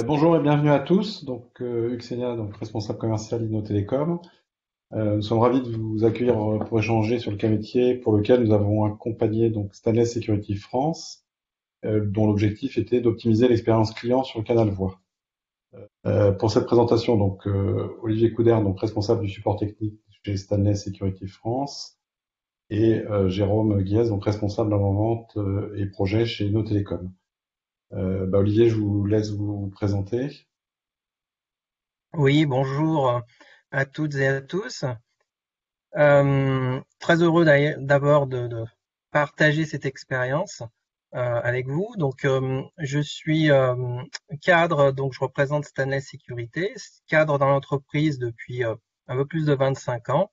Bonjour et bienvenue à tous. Donc, Uxenia, donc responsable commercial Inno Télécom. Nous sommes ravis de vous accueillir pour échanger sur le cas métier pour lequel nous avons accompagné donc Stanley Security France, dont l'objectif était d'optimiser l'expérience client sur le canal voix. Pour cette présentation, donc Olivier Couder, donc responsable du support technique chez Stanley Security France, et Jérôme Guiez, donc responsable avant-vente et projet chez Inno Télécom. Olivier, je vous laisse vous présenter. Oui, bonjour à toutes et à tous. Très heureux d'abord de partager cette expérience avec vous. Donc, je suis cadre, donc je représente Stanley Sécurité, cadre dans l'entreprise depuis un peu plus de 25 ans,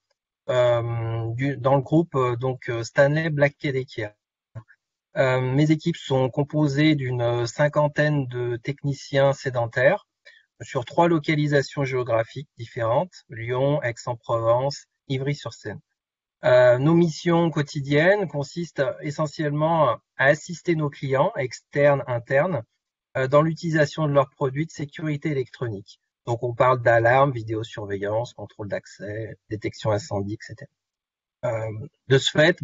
dans le groupe Stanley Black Decker. Mes équipes sont composées d'une cinquantaine de techniciens sédentaires sur 3 localisations géographiques différentes, Lyon, Aix-en-Provence, Ivry-sur-Seine. Nos missions quotidiennes consistent essentiellement à assister nos clients, externes, internes, dans l'utilisation de leurs produits de sécurité électronique. Donc on parle d'alarme, vidéosurveillance, contrôle d'accès, détection incendie, etc. De ce fait,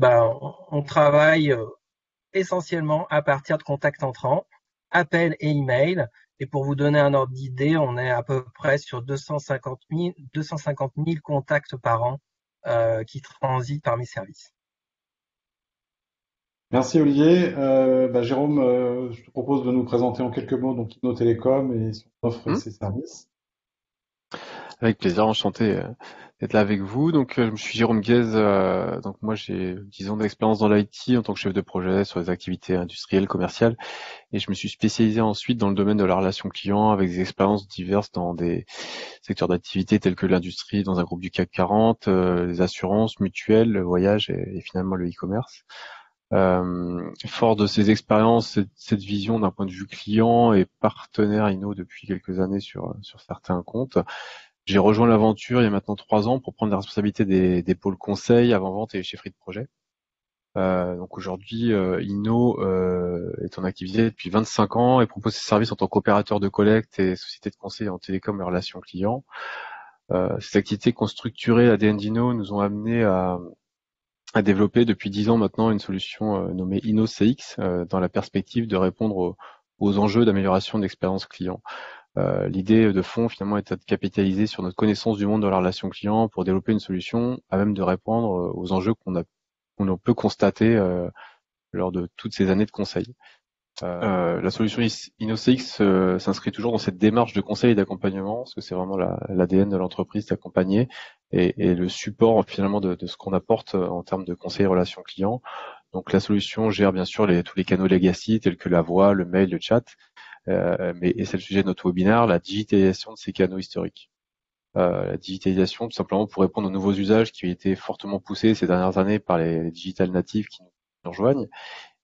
on travaille essentiellement à partir de contacts entrants, appels et emails. Et pour vous donner un ordre d'idée, on est à peu près sur 250 000 contacts par an qui transitent par mes services. Merci Olivier. Jérôme, je te propose de nous présenter en quelques mots donc Inno Télécom et son offre et Hmm. ses services. Avec plaisir, enchanté d'être là avec vous. Donc, je suis Jérôme Guez. Donc, moi, j'ai 10 ans d'expérience dans l'IT en tant que chef de projet sur les activités industrielles, commerciales. Et je me suis spécialisé ensuite dans le domaine de la relation client avec des expériences diverses dans des secteurs d'activité tels que l'industrie dans un groupe du CAC 40, les assurances, mutuelles, le voyage et finalement le e-commerce. Fort de ces expériences, cette vision d'un point de vue client et partenaire Inno depuis quelques années sur certains comptes, j'ai rejoint l'aventure il y a maintenant 3 ans pour prendre la responsabilité des pôles conseil, avant-vente et chefferie de projet. Donc aujourd'hui, Inno est en activité depuis 25 ans et propose ses services en tant qu'opérateur de collecte et société de conseil en télécom et relations clients. Ces activités qui ont structuré l'ADN d'Inno nous ont amené à développer depuis 10 ans maintenant une solution nommée Inno CX dans la perspective de répondre aux enjeux d'amélioration de l'expérience client. L'idée de fond, finalement, est de capitaliser sur notre connaissance du monde de la relation client pour développer une solution à même de répondre aux enjeux qu'on peut constater lors de toutes ces années de conseil. La solution InnoCX s'inscrit toujours dans cette démarche de conseil et d'accompagnement, parce que c'est vraiment l'ADN de l'entreprise d'accompagner et le support finalement de ce qu'on apporte en termes de conseil et relations clients. Donc la solution gère bien sûr tous les canaux legacy tels que la voix, le mail, le chat, et c'est le sujet de notre webinaire, la digitalisation de ces canaux historiques. La digitalisation, tout simplement pour répondre aux nouveaux usages qui ont été fortement poussés ces dernières années par les digital natives qui nous rejoignent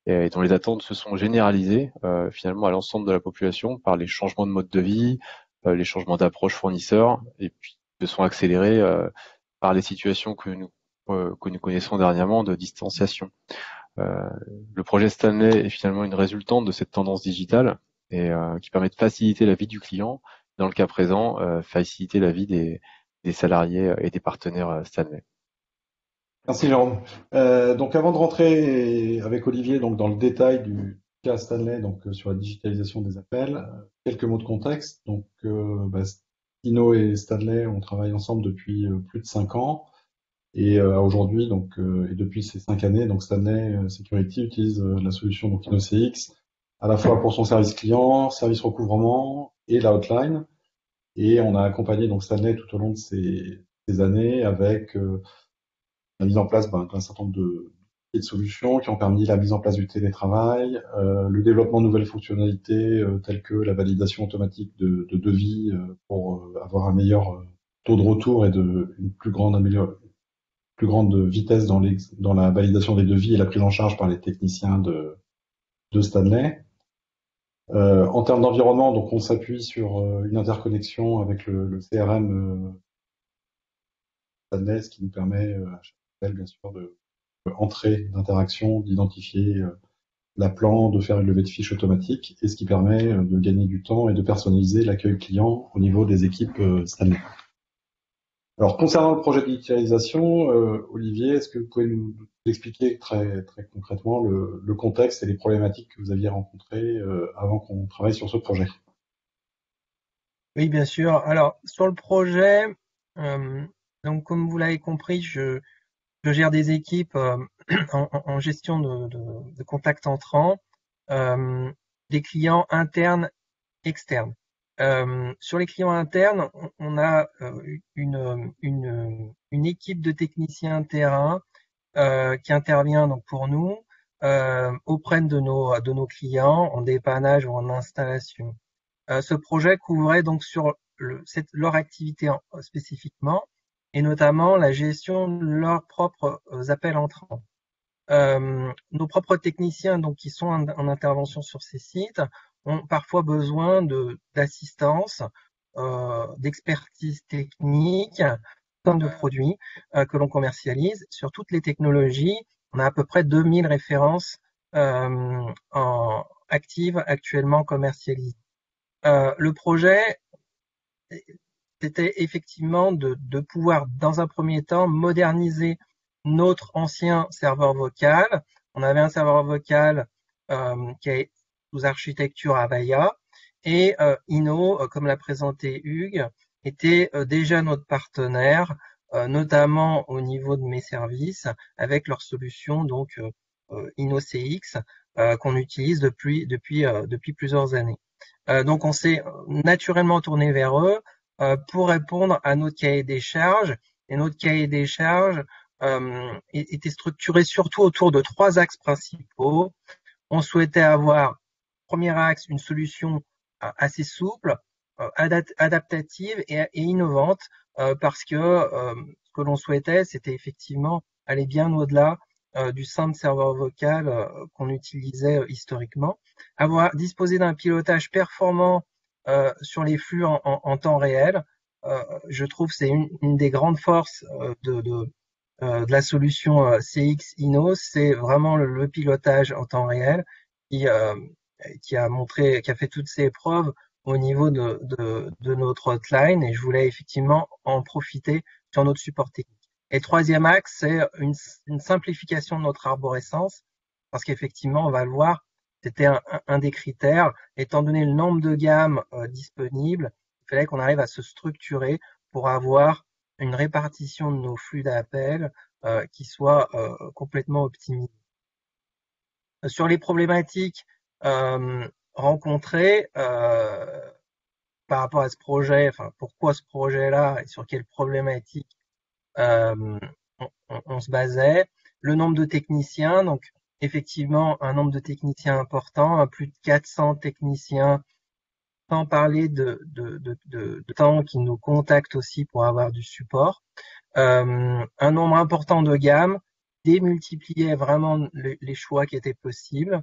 et dont les attentes se sont généralisées finalement à l'ensemble de la population par les changements de mode de vie, les changements d'approche fournisseurs, et puis se sont accélérés par les situations que nous connaissons dernièrement de distanciation. Euh, le projet Stanley est finalement une résultante de cette tendance digitale et qui permet de faciliter la vie du client, dans le cas présent, faciliter la vie des salariés et des partenaires Stanley. Merci Jérôme. Donc avant de rentrer avec Olivier donc dans le détail du cas Stanley donc sur la digitalisation des appels, quelques mots de contexte. Donc Inno et Stanley on travaille ensemble depuis plus de 5 ans et aujourd'hui donc et depuis ces 5 années donc Stanley Security utilise la solution donc InnoCX à la fois pour son service client, service recouvrement et la hotline. Et on a accompagné donc Stanley tout au long de ces années avec la mise en place d'un certain nombre de solutions qui ont permis la mise en place du télétravail, le développement de nouvelles fonctionnalités telles que la validation automatique de devis pour avoir un meilleur taux de retour et une plus grande vitesse dans la validation des devis et la prise en charge par les techniciens de Stanley. En termes d'environnement, donc on s'appuie sur une interconnexion avec le CRM Stanley, ce qui nous permet à chaque appel, bien sûr, de entrer d'interaction, d'identifier l'appelant, de faire une levée de fiches automatique, et ce qui permet de gagner du temps et de personnaliser l'accueil client au niveau des équipes Stanley. Alors, concernant le projet de digitalisation, Olivier, est-ce que vous pouvez nous expliquer très, très concrètement le contexte et les problématiques que vous aviez rencontrées avant qu'on travaille sur ce projet? Oui, bien sûr. Alors, sur le projet, donc comme vous l'avez compris, je gère des équipes en gestion de contacts entrants, des clients internes, externes. Sur les clients internes, on a une équipe de techniciens terrain qui intervient donc pour nous auprès de nos clients en dépannage ou en installation. Ce projet couvrait donc sur leur activité spécifiquement et notamment la gestion de leurs propres appels entrants. Nos propres techniciens donc qui sont en intervention sur ces sites ont parfois besoin d'assistance, d'expertise technique, de produits que l'on commercialise sur toutes les technologies. On a à peu près 2000 références actives actuellement commercialisées. Le projet, c'était effectivement de pouvoir, dans un premier temps, moderniser notre ancien serveur vocal. On avait un serveur vocal qui est sous architecture Avaya et Inno, comme l'a présenté Hugues, était déjà notre partenaire, notamment au niveau de mes services, avec leur solution donc InnoCX qu'on utilise depuis plusieurs années. Donc on s'est naturellement tourné vers eux pour répondre à notre cahier des charges. Et notre cahier des charges était structuré surtout autour de 3 axes principaux. On souhaitait avoir, premier axe, une solution assez souple, adaptative et innovante, parce que ce que l'on souhaitait, c'était effectivement aller bien au-delà du simple serveur vocal qu'on utilisait historiquement. Disposer d'un pilotage performant sur les flux en temps réel, je trouve que c'est une des grandes forces de la solution CX Inno, c'est vraiment le pilotage en temps réel qui, qui a fait toutes ses preuves au niveau de notre hotline et je voulais effectivement en profiter sur notre support technique. Et troisième axe, c'est une simplification de notre arborescence parce qu'effectivement, on va le voir, c'était un des critères. Étant donné le nombre de gammes disponibles, il fallait qu'on arrive à se structurer pour avoir une répartition de nos flux d'appels qui soit complètement optimisée. Sur les problématiques rencontrées par rapport à ce projet, enfin pourquoi ce projet-là et sur quelles problématiques euh, on se basait, le nombre de techniciens, donc effectivement un nombre de techniciens important, plus de 400 techniciens, sans parler de temps qui nous contactent aussi pour avoir du support. Un nombre important de gammes, démultiplier vraiment les choix qui étaient possibles.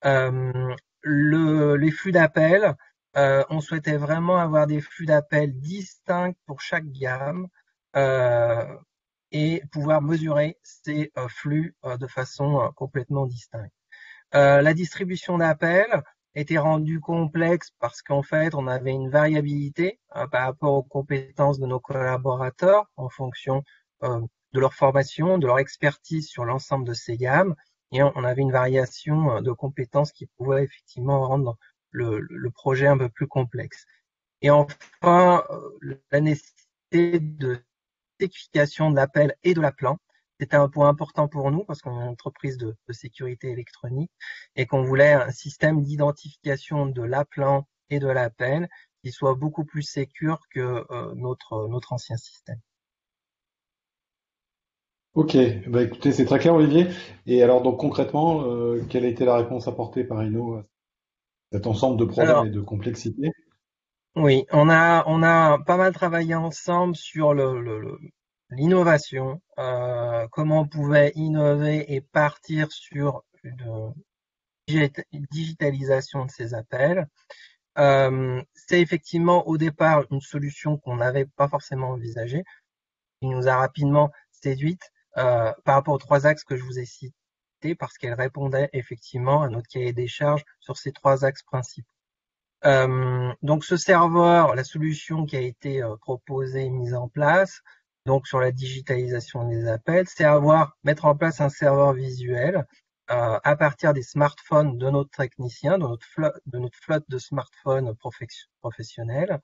Les flux d'appels, on souhaitait vraiment avoir des flux d'appels distincts pour chaque gamme et pouvoir mesurer ces flux de façon complètement distincte. La distribution d'appels était rendue complexe parce qu'en fait, on avait une variabilité par rapport aux compétences de nos collaborateurs en fonction de leur formation, de leur expertise sur l'ensemble de ces gammes. Et on avait une variation de compétences qui pouvait effectivement rendre le projet un peu plus complexe. Et enfin, la nécessité de sécurisation de l'appel et de l'appelant. C'était un point important pour nous parce qu'on est une entreprise de sécurité électronique et qu'on voulait un système d'identification de l'appelant et de l'appel qui soit beaucoup plus sécure que notre ancien système. Ok, bah écoutez, c'est très clair, Olivier. Et alors, donc concrètement, quelle a été la réponse apportée par Inno à cet ensemble de problèmes Alors, et de complexités? oui, on a pas mal travaillé ensemble sur l'innovation, comment on pouvait innover et partir sur une digitalisation de ces appels. C'est effectivement au départ une solution qu'on n'avait pas forcément envisagée, qui nous a rapidement séduite par rapport aux 3 axes que je vous ai cités. adoptée parce qu'elle répondait effectivement à notre cahier des charges sur ces 3 axes principaux. Donc ce serveur, la solution qui a été proposée et mise en place, donc sur la digitalisation des appels, c'est mettre en place un serveur visuel à partir des smartphones de nos techniciens, de notre flotte de smartphones professionnels,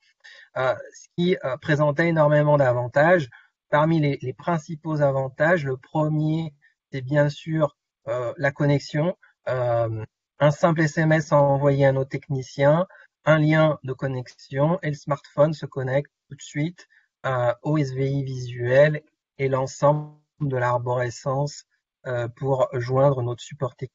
ce qui présentait énormément d'avantages. Parmi les principaux avantages, le premier, c'est bien sûr la connexion. Un simple SMS envoyé à nos techniciens, un lien de connexion et le smartphone se connecte tout de suite au SVI visuel et l'ensemble de l'arborescence pour joindre notre support technique.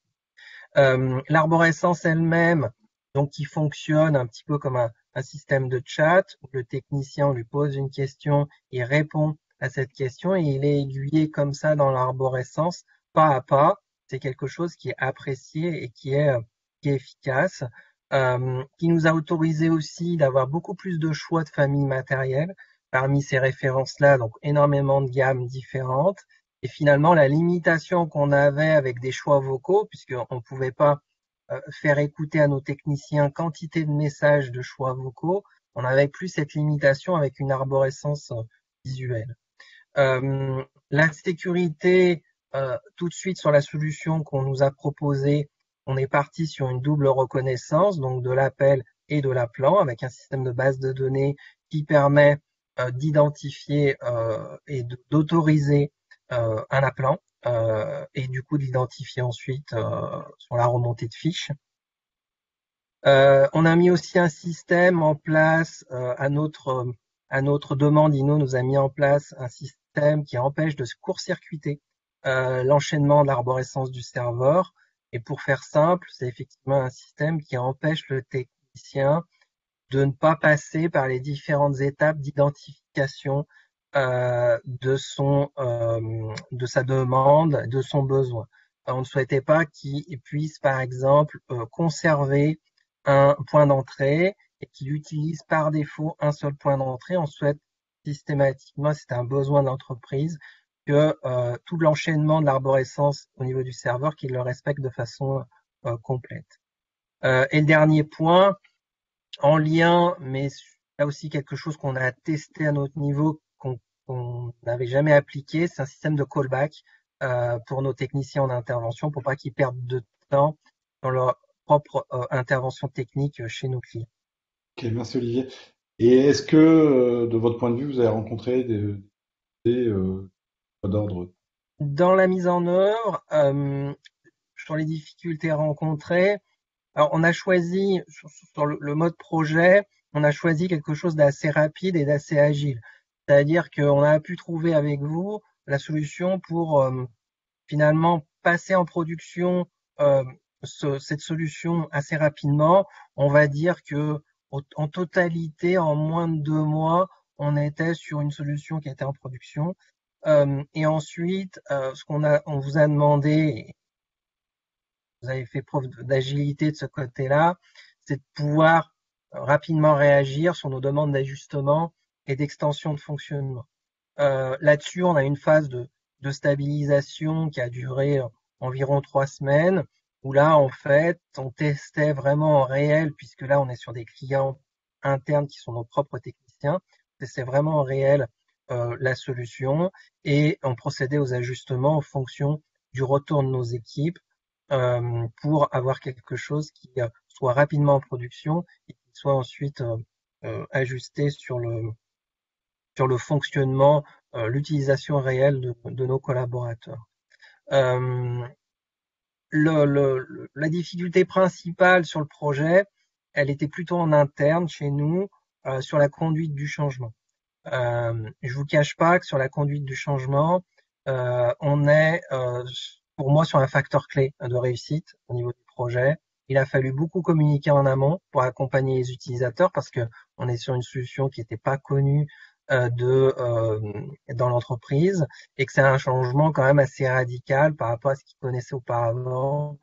L'arborescence elle-même, donc qui fonctionne un petit peu comme un système de chat où le technicien lui pose une question, il répond à cette question et il est aiguillé comme ça dans l'arborescence pas à pas. C'est quelque chose qui est apprécié et qui est efficace, qui nous a autorisé aussi d'avoir beaucoup plus de choix de familles matérielles parmi ces références-là, donc énormément de gammes différentes. Et finalement, la limitation qu'on avait avec des choix vocaux, puisqu'on ne pouvait pas faire écouter à nos techniciens quantité de messages de choix vocaux, on n'avait plus cette limitation avec une arborescence visuelle. La sécurité, tout de suite sur la solution qu'on nous a proposée, on est parti sur une double reconnaissance, donc de l'appel et de l'appelant, avec un système de base de données qui permet d'identifier et d'autoriser un appelant et du coup de l'identifier ensuite sur la remontée de fiches. On a mis aussi un système en place à notre demande. Inno nous a mis en place un système qui empêche de court-circuiter l'enchaînement de l'arborescence du serveur. Et pour faire simple, c'est effectivement un système qui empêche le technicien de ne pas passer par les différentes étapes d'identification de sa demande, de son besoin. On ne souhaitait pas qu'il puisse, par exemple, conserver un point d'entrée et qu'il utilise par défaut un seul point d'entrée. On souhaite systématiquement, c'est un besoin d'entreprise, que tout l'enchaînement de l'arborescence au niveau du serveur, qu'il le respecte de façon complète. Et le dernier point, en lien, mais là aussi quelque chose qu'on a testé à notre niveau, qu'on n'avait jamais appliqué, c'est un système de callback pour nos techniciens en intervention, pour pas qu'ils perdent de temps dans leur propre intervention technique chez nos clients. Ok, merci Olivier. Et est-ce que, de votre point de vue, vous avez rencontré des d'ordre? Dans la mise en œuvre, sur les difficultés rencontrées, alors on a choisi, sur le mode projet, on a choisi quelque chose d'assez rapide et d'assez agile. C'est-à-dire qu'on a pu trouver avec vous la solution pour finalement passer en production cette solution assez rapidement. On va dire que en totalité, en moins de 2 mois, on était sur une solution qui était en production. Et ensuite, on vous a demandé, vous avez fait preuve d'agilité de ce côté-là, c'est de pouvoir rapidement réagir sur nos demandes d'ajustement et d'extension de fonctionnement. Là-dessus, on a une phase de stabilisation qui a duré environ 3 semaines, où là, en fait, on testait vraiment en réel, puisque là, on est sur des clients internes qui sont nos propres techniciens, on testait vraiment en réel la solution et on procédait aux ajustements en fonction du retour de nos équipes pour avoir quelque chose qui soit rapidement en production et qui soit ensuite ajusté sur le fonctionnement, l'utilisation réelle de nos collaborateurs. La difficulté principale sur le projet, elle était plutôt en interne chez nous, sur la conduite du changement. Je vous cache pas que sur la conduite du changement, on est pour moi sur un facteur clé de réussite au niveau du projet. Il a fallu beaucoup communiquer en amont pour accompagner les utilisateurs parce que on est sur une solution qui n'était pas connue dans l'entreprise et que c'est un changement quand même assez radical par rapport à ce qu'ils connaissaient auparavant.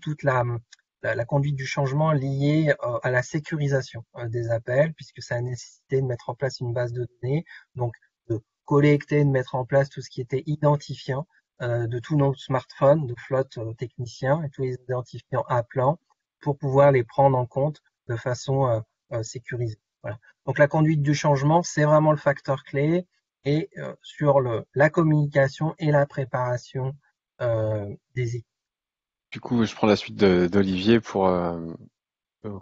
Toute la conduite du changement liée à la sécurisation des appels, puisque ça a nécessité de mettre en place une base de données, donc de collecter, de mettre en place tout ce qui était identifiant de tous nos smartphones, de flotte techniciens et tous les identifiants appelants pour pouvoir les prendre en compte de façon sécurisée. Voilà. Donc la conduite du changement, c'est vraiment le facteur clé et sur la communication et la préparation des équipes. Du coup, je prends la suite d'Olivier pour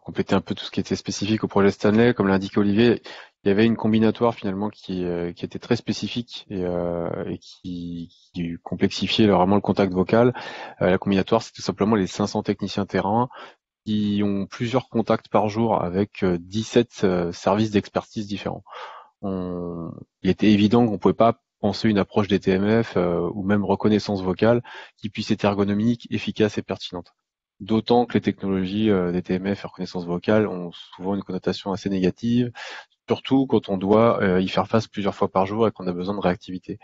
compléter un peu tout ce qui était spécifique au projet Stanley. Comme l'a indiqué Olivier, il y avait une combinatoire finalement qui était très spécifique et qui complexifiait vraiment le contact vocal. La combinatoire, c'est tout simplement les 500 techniciens terrain qui ont plusieurs contacts par jour avec 17 services d'expertise différents. Il était évident qu'on ne pouvait pas penser une approche des TMF ou même reconnaissance vocale qui puisse être ergonomique, efficace et pertinente. D'autant que les technologies des TMF et reconnaissance vocale ont souvent une connotation assez négative, surtout quand on doit y faire face plusieurs fois par jour et qu'on a besoin de réactivité.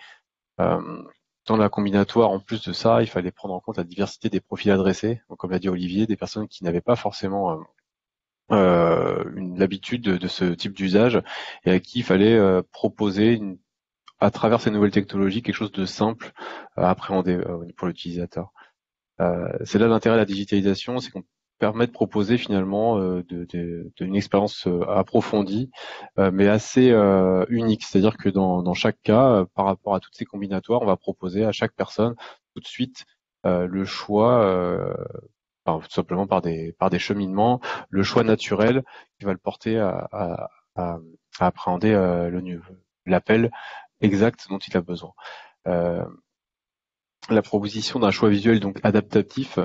Dans la combinatoire, en plus de ça, il fallait prendre en compte la diversité des profils adressés. Donc, comme l'a dit Olivier, des personnes qui n'avaient pas forcément l'habitude de ce type d'usage et à qui il fallait proposer à travers ces nouvelles technologies quelque chose de simple à appréhender pour l'utilisateur. C'est là l'intérêt de la digitalisation, c'est qu'on permet de proposer finalement une expérience approfondie, mais assez unique. C'est-à-dire que dans chaque cas, par rapport à toutes ces combinatoires, on va proposer à chaque personne tout de suite le choix, tout simplement par des cheminements, le choix naturel qui va le porter à appréhender l'appel exact dont il a besoin. La proposition d'un choix visuel donc adaptatif,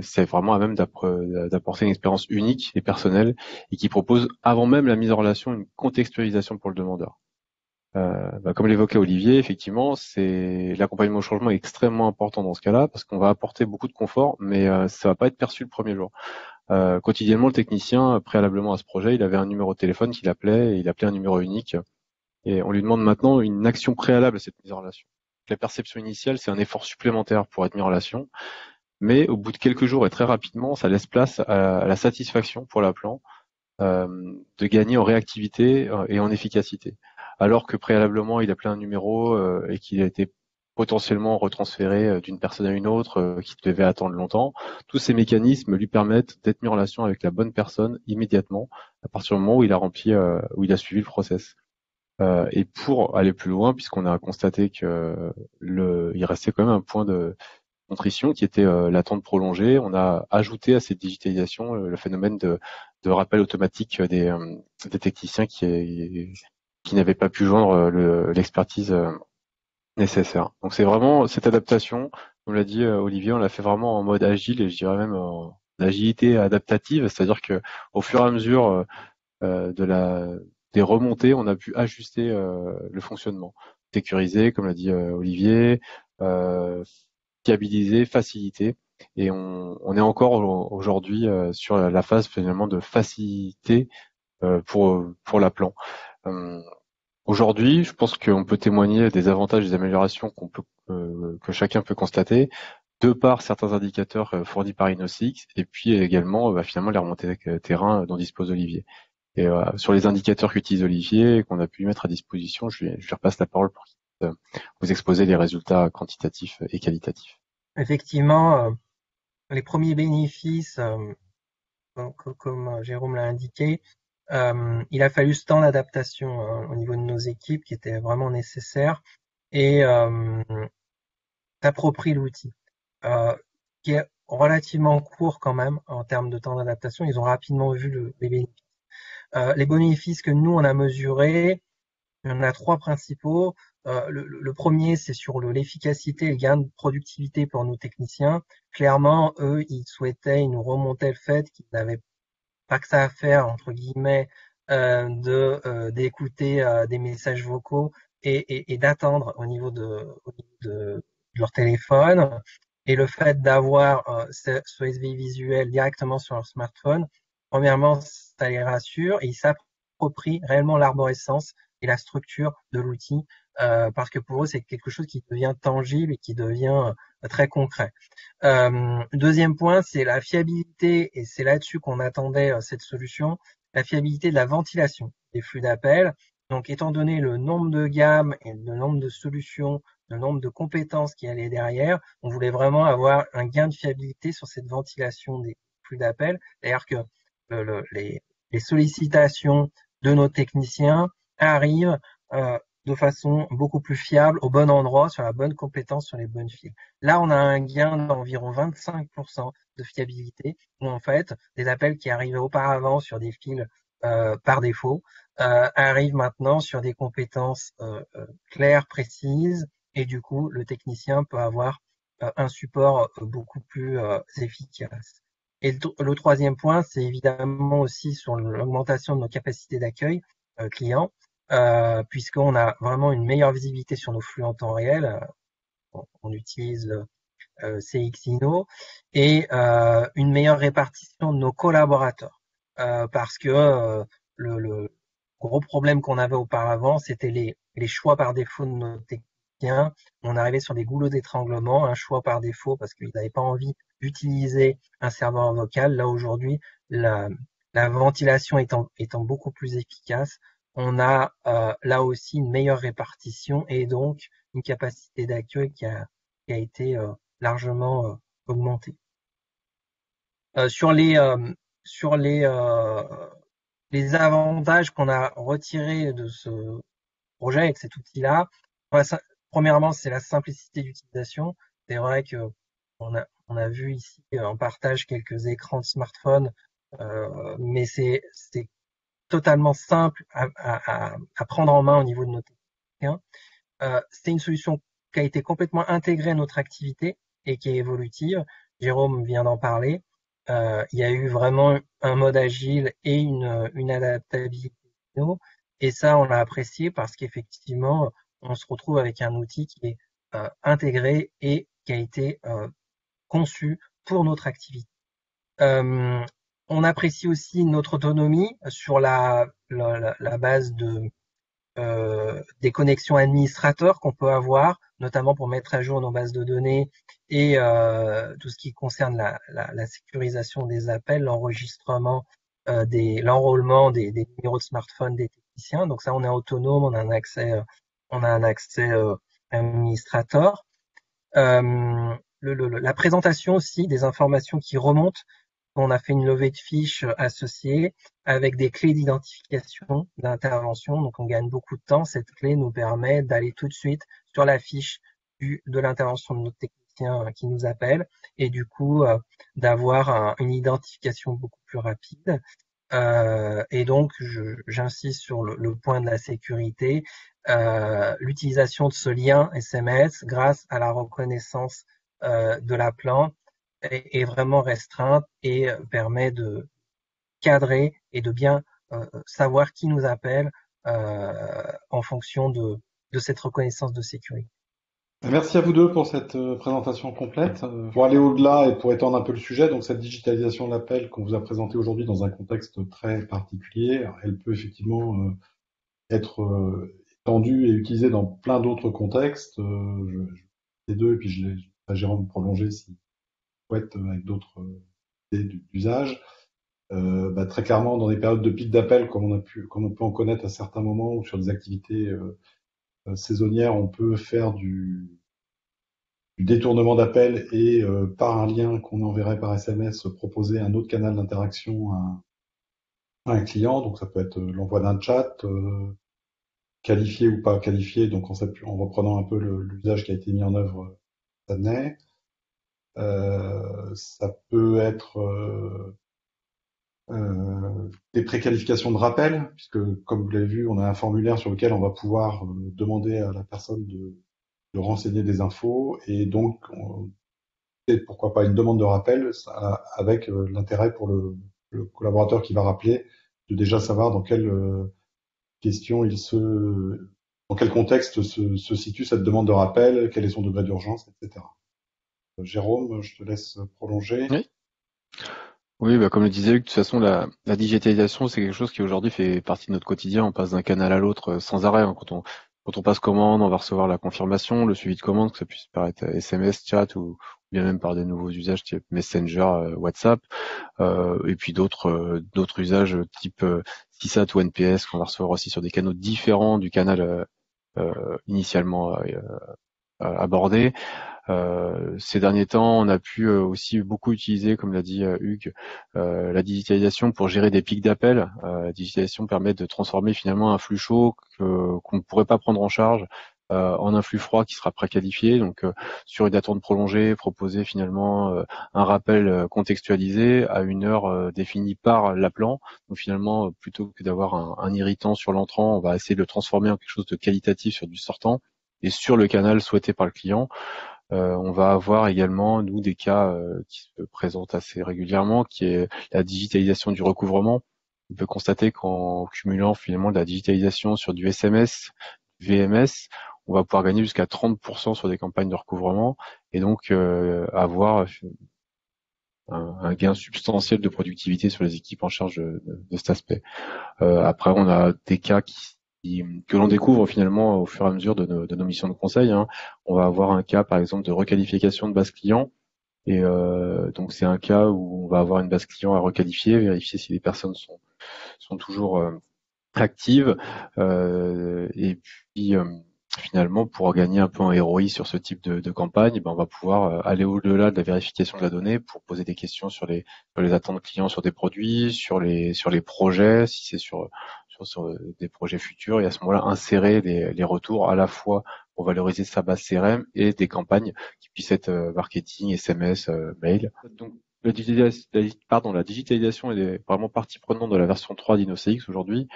c'est vraiment à même d'apporter une expérience unique et personnelle et qui propose avant même la mise en relation une contextualisation pour le demandeur. Comme l'évoquait Olivier, effectivement, c'est l'accompagnement au changement est extrêmement important dans ce cas-là parce qu'on va apporter beaucoup de confort, mais ça va pas être perçu le premier jour. Quotidiennement, le technicien, préalablement à ce projet, il avait un numéro de téléphone qu'il appelait et il appelait un numéro unique. Et on lui demande maintenant une action préalable à cette mise en relation. La perception initiale, c'est un effort supplémentaire pour être mis en relation, mais au bout de quelques jours et très rapidement, ça laisse place à la satisfaction pour l'appelant de gagner en réactivité et en efficacité. Alors que préalablement, il appelait un numéro et qu'il a été potentiellement retransféré d'une personne à une autre qui devait attendre longtemps, tous ces mécanismes lui permettent d'être mis en relation avec la bonne personne immédiatement à partir du moment où il a rempli, où il a suivi le process. Et pour aller plus loin, puisqu'on a constaté que il restait quand même un point de contrition qui était l'attente prolongée, on a ajouté à cette digitalisation le phénomène de rappel automatique des techniciens qui n'avaient pas pu joindre l'expertise nécessaire. Donc c'est vraiment cette adaptation, comme l'a dit Olivier, on l'a fait vraiment en mode agile et je dirais même en agilité adaptative, c'est-à-dire que au fur et à mesure des remontées, on a pu ajuster le fonctionnement, sécuriser, comme l'a dit Olivier, fiabiliser, faciliter. Et on est encore aujourd'hui sur la phase finalement de facilité pour l'appelant. Aujourd'hui, je pense qu'on peut témoigner des avantages et des améliorations que chacun peut constater de par certains indicateurs fournis par InnoSix et puis également finalement les remontées terrain dont dispose Olivier. Et sur les indicateurs qu'utilise Olivier et qu'on a pu lui mettre à disposition, je lui repasse la parole pour vous exposer les résultats quantitatifs et qualitatifs. Effectivement, les premiers bénéfices, comme Jérôme l'a indiqué, il a fallu ce temps d'adaptation au niveau de nos équipes qui était vraiment nécessaire et s'approprier l'outil, qui est relativement court quand même en termes de temps d'adaptation. Ils ont rapidement vu les bénéfices. Les bénéfices que nous on a mesurés, il y en a trois principaux. Le premier, c'est sur l'efficacité et le gain de productivité pour nos techniciens. Clairement, eux, ils nous remontaient le fait qu'ils n'avaient pas que ça à faire, entre guillemets, d'écouter des messages vocaux et d'attendre au niveau de leur téléphone. Et le fait d'avoir ce SV visuel directement sur leur smartphone, premièrement, ça les rassure et ils s'approprient réellement l'arborescence et la structure de l'outil parce que pour eux, c'est quelque chose qui devient tangible et qui devient très concret. Deuxième point, c'est la fiabilité et c'est là-dessus qu'on attendait cette solution, la fiabilité de la ventilation des flux d'appels. Donc, étant donné le nombre de gammes et le nombre de solutions, le nombre de compétences qui allaient derrière, on voulait vraiment avoir un gain de fiabilité sur cette ventilation des flux d'appels. C'est-à-dire que les sollicitations de nos techniciens arrivent de façon beaucoup plus fiable, au bon endroit, sur la bonne compétence, sur les bonnes fils. Là, on a un gain d'environ 25% de fiabilité, où en fait, des appels qui arrivaient auparavant sur des fils par défaut arrivent maintenant sur des compétences claires, précises, et du coup, le technicien peut avoir un support beaucoup plus efficace. Et le troisième point, c'est évidemment aussi sur l'augmentation de nos capacités d'accueil client, puisqu'on a vraiment une meilleure visibilité sur nos flux en temps réel. On utilise CXINO et une meilleure répartition de nos collaborateurs. Parce que le gros problème qu'on avait auparavant, c'était les choix par défaut de nos techniciens. On arrivait sur des goulots d'étranglement, un choix par défaut parce qu'ils n'avaient pas envie d'utiliser un serveur vocal. Là, aujourd'hui, la ventilation étant beaucoup plus efficace, on a là aussi une meilleure répartition et donc une capacité d'accueil qui a été largement augmentée. Sur les avantages qu'on a retirés de ce projet avec cet outil-là, premièrement, c'est la simplicité d'utilisation. C'est vrai que on a vu ici en partage quelques écrans de smartphone, mais c'est totalement simple à prendre en main au niveau de nos techniciens. C'est une solution qui a été complètement intégrée à notre activité et qui est évolutive. Jérôme vient d'en parler. Il y a eu vraiment un mode agile et une adaptabilité. Et ça, on l'a apprécié parce qu'effectivement, on se retrouve avec un outil qui est intégré et qui a été conçu pour notre activité. On apprécie aussi notre autonomie sur la base des connexions administrateurs qu'on peut avoir, notamment pour mettre à jour nos bases de données et tout ce qui concerne la sécurisation des appels, l'enregistrement, l'enrôlement des numéros de smartphone des techniciens. Donc ça, on est autonome, on a un accès administrateur. La présentation aussi des informations qui remontent. On a fait une levée de fiches associée avec des clés d'identification d'intervention. Donc, on gagne beaucoup de temps. Cette clé nous permet d'aller tout de suite sur la fiche de l'intervention de notre technicien qui nous appelle et du coup, d'avoir une identification beaucoup plus rapide. Et donc, j'insiste sur le point de la sécurité. L'utilisation de ce lien SMS grâce à la reconnaissance de l'appelant est vraiment restreinte et permet de cadrer et de bien savoir qui nous appelle en fonction de cette reconnaissance de sécurité. Merci à vous deux pour cette présentation complète. Pour aller au-delà et pour étendre un peu le sujet, donc cette digitalisation de l'appel qu'on vous a présentée aujourd'hui dans un contexte très particulier, elle peut effectivement être étendue et utilisée dans plein d'autres contextes. Les deux, et puis je laisse Jérôme prolonger s'il souhaite avec d'autres idées d'usage. Très clairement, dans des périodes de pic d'appel, comme on peut en connaître à certains moments, ou sur des activités saisonnières, on peut faire du détournement d'appel et par un lien qu'on enverrait par SMS, proposer un autre canal d'interaction à un client. Donc ça peut être l'envoi d'un chat, qualifié ou pas qualifié, donc en reprenant un peu l'usage qui a été mis en œuvre cette année. Ça peut être des préqualifications de rappel, puisque comme vous l'avez vu, on a un formulaire sur lequel on va pouvoir demander à la personne de renseigner des infos, et donc pourquoi pas une demande de rappel avec l'intérêt pour le collaborateur qui va rappeler de déjà savoir dans quelle question dans quel contexte se situe cette demande de rappel, quel est son degré d'urgence, etc. Jérôme, je te laisse prolonger. Oui, comme le disait Luc, de toute façon, la digitalisation, c'est quelque chose qui aujourd'hui fait partie de notre quotidien. On passe d'un canal à l'autre sans arrêt. Quand on passe commande, on va recevoir la confirmation, le suivi de commande, que ça puisse paraître SMS, chat ou bien même par des nouveaux usages type Messenger, WhatsApp, et puis d'autres usages type CSAT ou NPS qu'on va recevoir aussi sur des canaux différents du canal initialement abordé. Ces derniers temps, on a pu aussi beaucoup utiliser, comme l'a dit Hugues, la digitalisation pour gérer des pics d'appels. La digitalisation permet de transformer finalement un flux chaud qu'on ne pourrait pas prendre en charge en un flux froid qui sera préqualifié. Donc sur une attente prolongée, proposer finalement un rappel contextualisé à une heure définie par l'appelant. Donc finalement, plutôt que d'avoir un irritant sur l'entrant, on va essayer de le transformer en quelque chose de qualitatif sur du sortant et sur le canal souhaité par le client. On va avoir également, nous, des cas qui se présentent assez régulièrement, qui est la digitalisation du recouvrement. On peut constater qu'en cumulant finalement de la digitalisation sur du SMS, du VMS, on va pouvoir gagner jusqu'à 30% sur des campagnes de recouvrement et donc avoir un gain substantiel de productivité sur les équipes en charge de cet aspect. Après, on a des cas que l'on découvre finalement au fur et à mesure de nos missions de conseil. Hein. On va avoir un cas, par exemple, de requalification de base client. Et donc, c'est un cas où on va avoir une base client à requalifier, vérifier si les personnes sont toujours actives. Et puis, finalement, pour gagner un peu en ROI sur ce type de campagne, ben, on va pouvoir aller au-delà de la vérification de la donnée pour poser des questions sur les attentes clients sur des produits, sur les projets, si c'est sur des projets futurs, et à ce moment-là, insérer les retours à la fois pour valoriser sa base CRM et des campagnes qui puissent être marketing, SMS, mail. Donc, la digitalisation est vraiment partie prenante de la version 3 d'InnoCX aujourd'hui.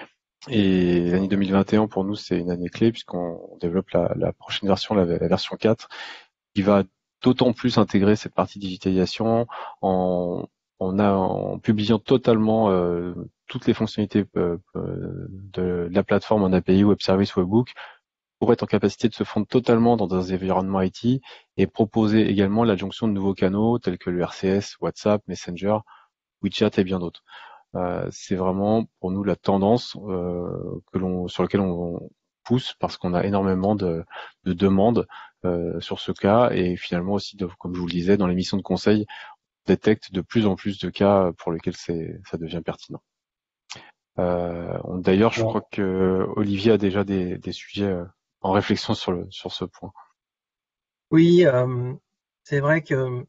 Et l'année 2021, pour nous, c'est une année clé puisqu'on développe la prochaine version, la version 4, qui va d'autant plus intégrer cette partie digitalisation en publiant totalement toutes les fonctionnalités de la plateforme en API, Web Service, Webhook, pour être en capacité de se fondre totalement dans des environnements IT et proposer également l'adjonction de nouveaux canaux tels que le RCS, WhatsApp, Messenger, WeChat et bien d'autres. C'est vraiment pour nous la tendance sur laquelle on pousse parce qu'on a énormément de demandes sur ce cas et finalement aussi, comme je vous le disais, dans les missions de conseil, on détecte de plus en plus de cas pour lesquels ça devient pertinent. D'ailleurs, je crois que Olivier a déjà des sujets en réflexion sur ce point. Oui, c'est vrai que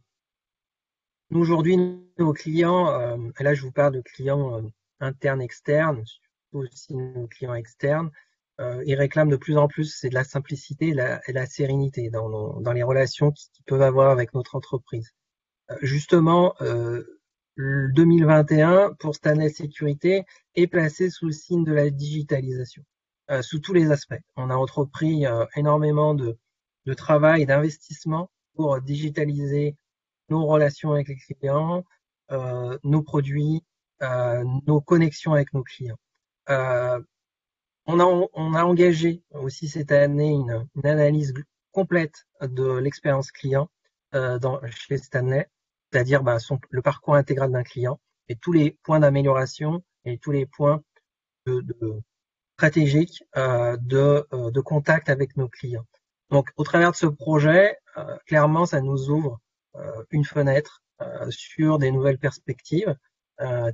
nous, aujourd'hui, nos clients, et là je vous parle de clients internes, externes, aussi nos clients externes, ils réclament de plus en plus, c'est de la simplicité et la sérénité dans les relations qu'ils peuvent avoir avec notre entreprise. Justement, 2021 pour Stanley Sécurité est placé sous le signe de la digitalisation, sous tous les aspects. On a entrepris énormément de travail, d'investissement pour digitaliser nos relations avec les clients, nos produits, nos connexions avec nos clients. On a engagé aussi cette année une analyse complète de l'expérience client chez Stanley, c'est-à-dire le parcours intégral d'un client et tous les points d'amélioration et tous les points stratégiques de contact avec nos clients. Donc, au travers de ce projet, clairement, ça nous ouvre une fenêtre sur des nouvelles perspectives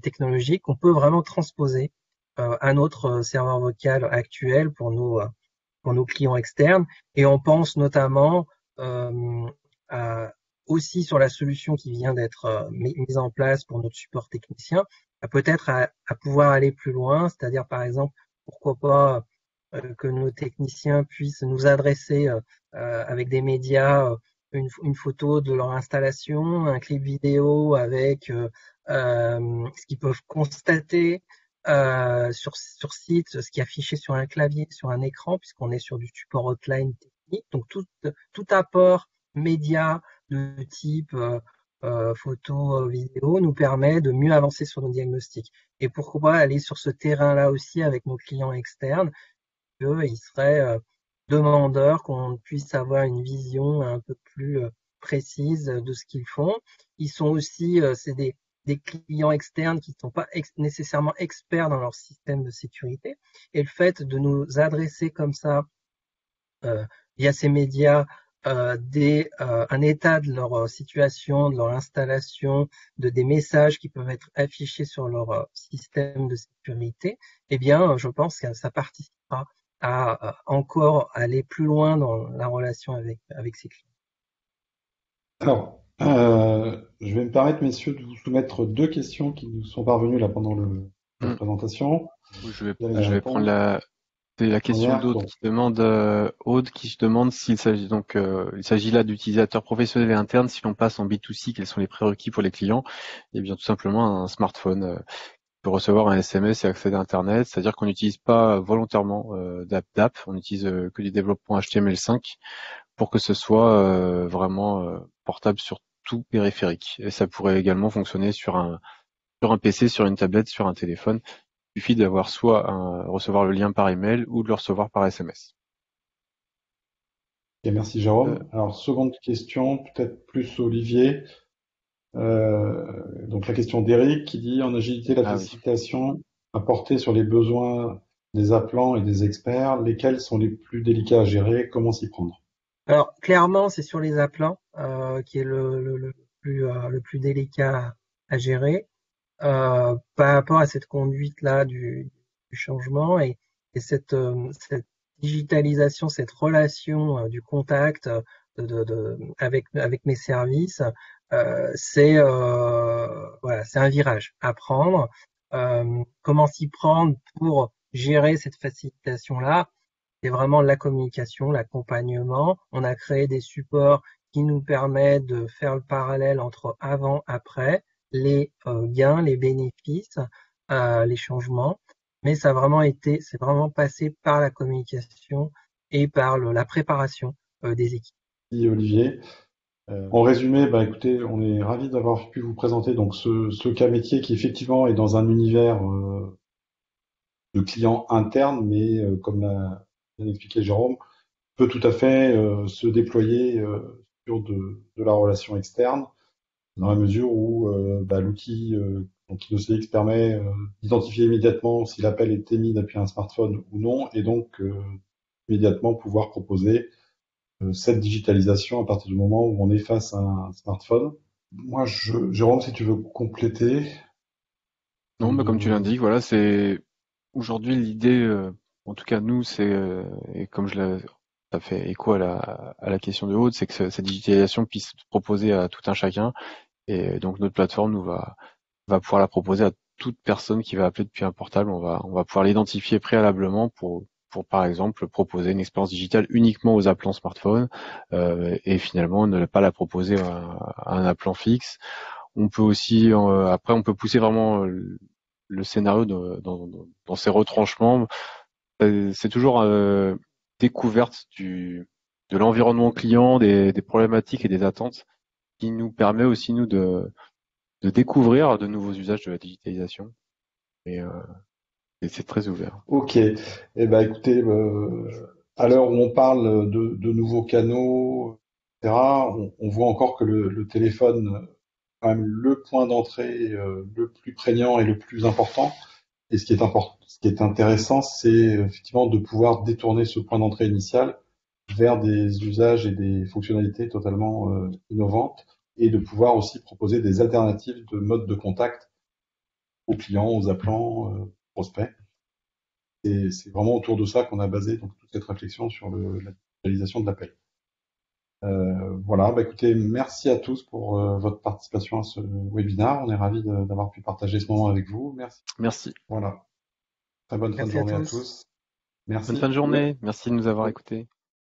technologiques qu'on peut vraiment transposer à notre serveur vocal actuel pour nos clients externes. Et on pense notamment aussi sur la solution qui vient d'être mise en place pour notre support technicien, peut-être à pouvoir aller plus loin, c'est-à-dire par exemple, pourquoi pas que nos techniciens puissent nous adresser avec des médias une photo de leur installation, un clip vidéo avec ce qu'ils peuvent constater sur site, ce qui est affiché sur un clavier, sur un écran, puisqu'on est sur du support hotline technique. Donc tout apport média de type photo, vidéo nous permet de mieux avancer sur nos diagnostics. Et pourquoi pas aller sur ce terrain-là aussi avec nos clients externes, qu'ils seraient demandeurs qu'on puisse avoir une vision un peu plus précise de ce qu'ils font. Ils sont aussi, c'est des clients externes qui ne sont pas nécessairement experts dans leur système de sécurité. Et le fait de nous adresser comme ça via ces médias un état de leur situation, de leur installation, des messages qui peuvent être affichés sur leur système de sécurité, eh bien, je pense que ça participera à encore aller plus loin dans la relation avec ces clients. Alors, je vais me permettre, messieurs, de vous soumettre deux questions qui nous sont parvenues là pendant la Hmm. présentation. Vous allez y Je vais prendre répondre. c'est la question Première, d'Aude donc, qui demande, s'il s'agit il s'agit là d'utilisateurs professionnels et internes. Si l'on passe en B2C, quels sont les prérequis pour les clients? Eh bien, tout simplement un smartphone qui peut recevoir un SMS et accéder à Internet. C'est-à-dire qu'on n'utilise pas volontairement d'app. On utilise que du développement HTML5 pour que ce soit vraiment portable sur tout périphérique. Et ça pourrait également fonctionner sur un PC, sur une tablette, sur un téléphone. Il suffit d'avoir recevoir le lien par email ou de le recevoir par SMS. ok, merci Euh, Jérôme. Alors, seconde question, peut-être plus Olivier. Donc, la question d'Eric qui dit en agilité, la ah oui. facilitation à porter sur les besoins des appelants et des experts, lesquels sont les plus délicats à gérer, comment s'y prendre? Alors, clairement, c'est sur les appelants qui est le plus délicat à gérer. Par rapport à cette conduite-là du changement et cette digitalisation, cette relation du contact avec mes services, voilà, c'est un virage à prendre. Comment s'y prendre pour gérer cette facilitation-là? C'est vraiment la communication, l'accompagnement. On a créé des supports qui nous permettent de faire le parallèle entre avant, après, les gains, les bénéfices, les changements. Mais c'est vraiment passé par la communication et par la préparation des équipes. Merci Olivier. En résumé, bah, écoutez, on est ravis d'avoir pu vous présenter donc ce cas métier qui effectivement est dans un univers de clients internes, mais comme l'a bien expliqué Jérôme, peut tout à fait se déployer sur de la relation externe, dans la mesure où bah, l'outil donc InnoCX permet d'identifier immédiatement si l'appel est émis depuis un smartphone ou non, et donc immédiatement pouvoir proposer cette digitalisation à partir du moment où on est face à un smartphone. Moi, Jérôme, si tu veux compléter. Non, bah, comme tu l'indiques, voilà, c'est aujourd'hui l'idée, en tout cas nous, et comme ça fait écho à la question de Aude, c'est que cette digitalisation puisse se proposer à tout un chacun. Et donc notre plateforme va pouvoir la proposer à toute personne qui va appeler depuis un portable. On va pouvoir l'identifier préalablement pour par exemple proposer une expérience digitale uniquement aux appelants smartphone et finalement ne pas la proposer à un appelant fixe. On peut aussi après on peut pousser vraiment le scénario dans ses retranchements. C'est toujours découverte de l'environnement client, des problématiques et des attentes qui nous permet aussi nous de découvrir de nouveaux usages de la digitalisation. Et c'est très ouvert. Ok. Eh ben, écoutez, à l'heure où on parle de nouveaux canaux, etc., on voit encore que le téléphone est quand même le point d'entrée le plus prégnant et le plus important. Et ce qui est intéressant, c'est effectivement de pouvoir détourner ce point d'entrée initial vers des usages et des fonctionnalités totalement innovantes et de pouvoir aussi proposer des alternatives de modes de contact aux clients, aux appelants, prospects. Et c'est vraiment autour de ça qu'on a basé donc, toute cette réflexion sur la digitalisation de l'appel. Voilà, bah, écoutez, merci à tous pour votre participation à ce webinaire. On est ravis d'avoir pu partager ce moment avec vous. Merci. Merci. Voilà. Très bonne fin de Merci à journée à tous. tous. Bonne fin Merci. de journée. Merci de nous avoir Oui. écoutés.